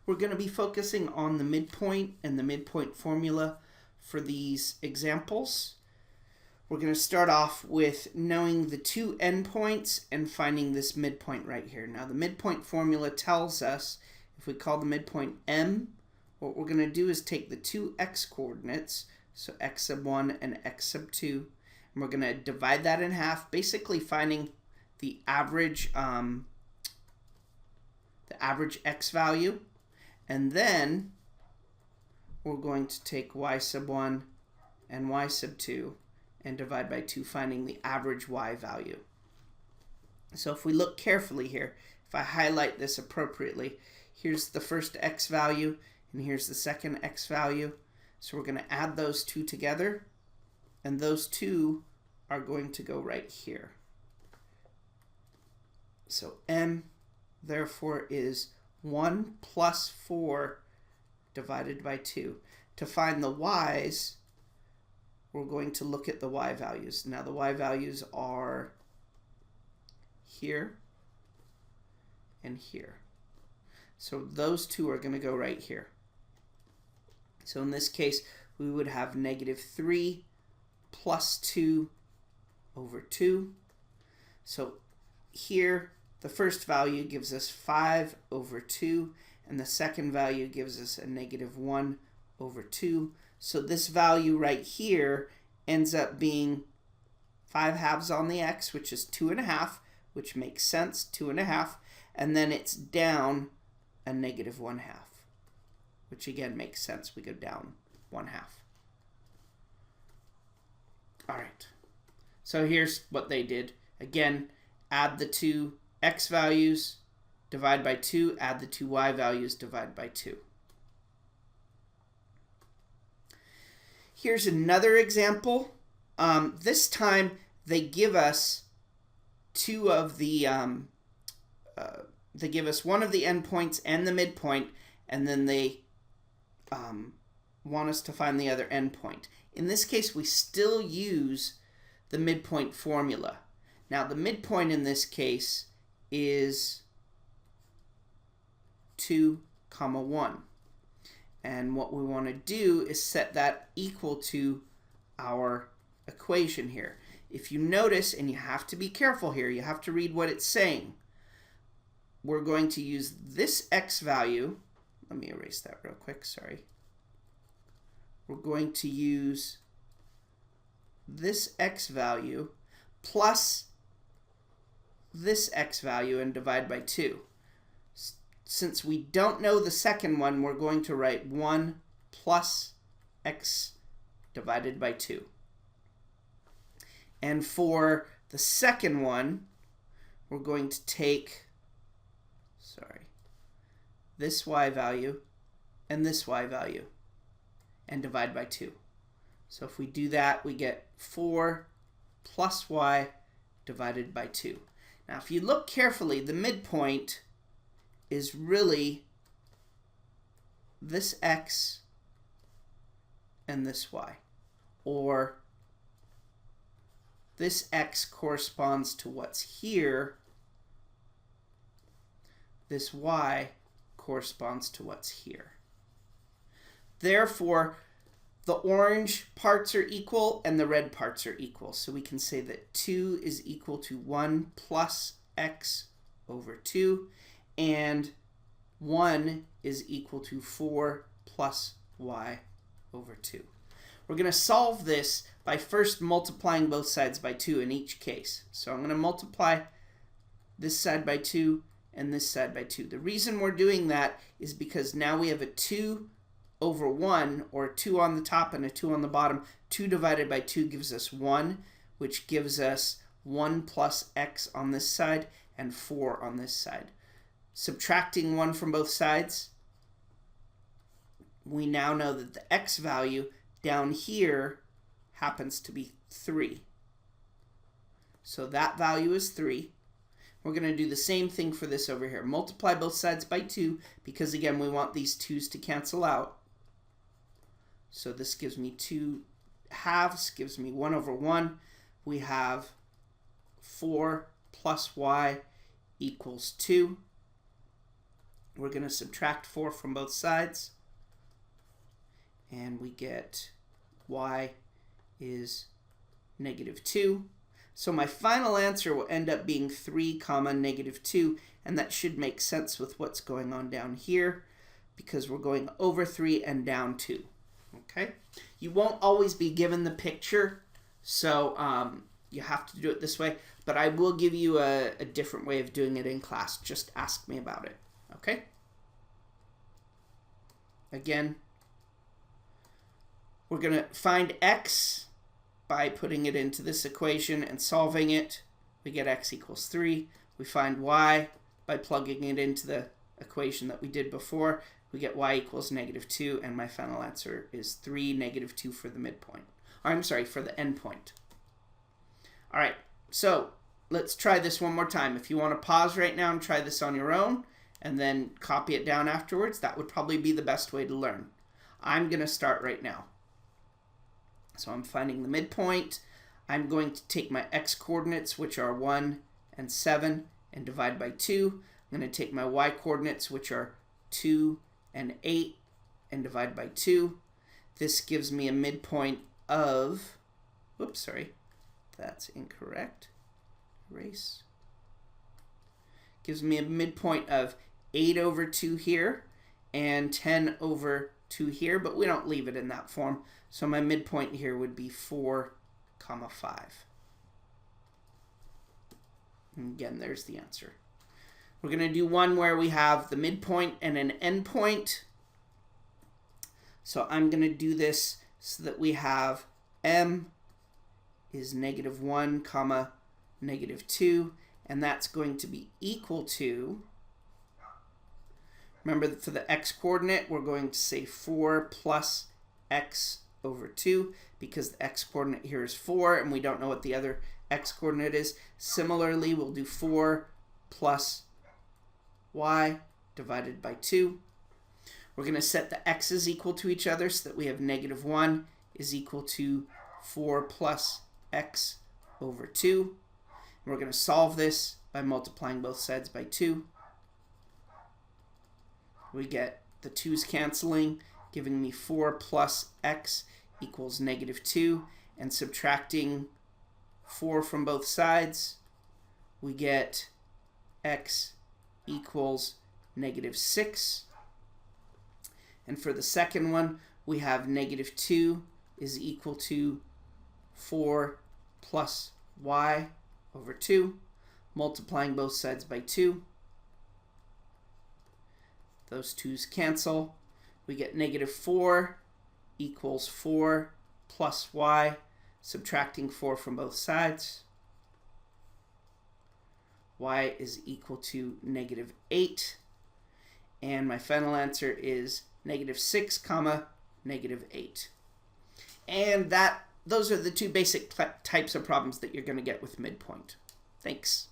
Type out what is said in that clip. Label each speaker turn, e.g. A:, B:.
A: We're going to be focusing on the midpoint and the midpoint formula for these examples. We're going to start off with knowing the two endpoints and finding this midpoint right here. Now the midpoint formula tells us, if we call the midpoint M, what we're going to do is take the two x coordinates, so x sub 1 and x sub 2, and we're going to divide that in half, basically finding the average x value. And then we're going to take y sub 1 and y sub 2 and divide by 2, finding the average y value. So if we look carefully here, if I highlight this appropriately, here's the first x value and here's the second x value. So we're going to add those two together, and those two are going to go right here. So m therefore is 1 plus 4 divided by 2. To find the y's, we're going to look at the y values. Now the y values are here and here. So those two are going to go right here. So in this case, we would have negative 3 plus 2 over 2. So here, the first value gives us 5 over 2, and the second value gives us a negative 1 over 2. So this value right here ends up being 5 halves on the x, which is 2.5, which makes sense, 2.5, and then it's down a negative 1/2, which again makes sense. We go down 1/2. All right, so here's what they did. Again, add the two x values, divide by 2, add the two y values, divide by 2. Here's another example. This time they give us they give us one of the endpoints and the midpoint, and then they want us to find the other endpoint. In this case, we still use the midpoint formula. Now the midpoint in this case is 2, 1. And what we want to do is set that equal to our equation here. If you notice, and you have to be careful here, you have to read what it's saying. We're going to use this x value. Let me erase that real quick, sorry. We're going to use this x value plus this x value and divide by 2. Since we don't know the second one, we're going to write 1 plus x divided by 2. And for the second one, we're going to take, this y value and this y value and divide by 2. So if we do that, we get 4 plus y divided by 2. Now if you look carefully, the midpoint is really this x and this y, or this x corresponds to what's here, this y corresponds to what's here. Therefore, the orange parts are equal and the red parts are equal. So we can say that 2 is equal to 1 plus x over 2, and 1 is equal to 4 plus y over 2. We're going to solve this by first multiplying both sides by 2 in each case. So I'm going to multiply this side by 2 and this side by 2. The reason we're doing that is because now we have a 2 over 1, or a 2 on the top and a 2 on the bottom. 2 divided by 2 gives us 1, which gives us 1 plus x on this side and 4 on this side. Subtracting 1 from both sides, we now know that the x value down here happens to be 3. So that value is 3. We're going to do the same thing for this over here. Multiply both sides by 2, because again, we want these 2's to cancel out. So this gives me 2 halves, gives me 1 over 1. We have 4 plus y equals 2. We're going to subtract 4 from both sides, and we get y is -2. So my final answer will end up being 3, -2, and that should make sense with what's going on down here because we're going over 3 and down 2. Okay? You won't always be given the picture, so you have to do it this way, but I will give you a different way of doing it in class. Just ask me about it. Okay? Again, we're going to find x by putting it into this equation and solving it. We get x equals 3. We find y by plugging it into the equation that we did before. We get y equals -2, and my final answer is 3, -2 for the midpoint. Or, I'm sorry, for the endpoint. All right, so let's try this one more time. If you want to pause right now and try this on your own and then copy it down afterwards, that would probably be the best way to learn. I'm going to start right now. So I'm finding the midpoint. I'm going to take my x-coordinates, which are 1 and 7, and divide by 2. I'm going to take my y-coordinates, which are 2 and 8, and divide by 2. This gives me a midpoint of, whoops, sorry, that's incorrect. Erase. Gives me a midpoint of 8 over 2 here and 10 over 2 here, but we don't leave it in that form. So my midpoint here would be 4, 5. And again, there's the answer. We're going to do one where we have the midpoint and an endpoint. So I'm going to do this so that we have m is -1, -2, and that's going to be equal to, remember that for the x-coordinate, we're going to say 4 plus x over 2, because the x-coordinate here is 4, and we don't know what the other x-coordinate is. Similarly, we'll do 4 plus y divided by 2. We're going to set the x's equal to each other so that we have -1 is equal to 4 plus x over 2. And we're going to solve this by multiplying both sides by 2. We get the 2's canceling, giving me 4 plus x equals -2, and subtracting 4 from both sides, we get x equals -6. And for the second one, we have -2 is equal to 4 plus y over 2, multiplying both sides by 2. Those 2's cancel. We get -4 equals 4 plus y, subtracting 4 from both sides. Y is equal to -8. And my final answer is -6, -8. And those are the two basic types of problems that you're going to get with midpoint. Thanks.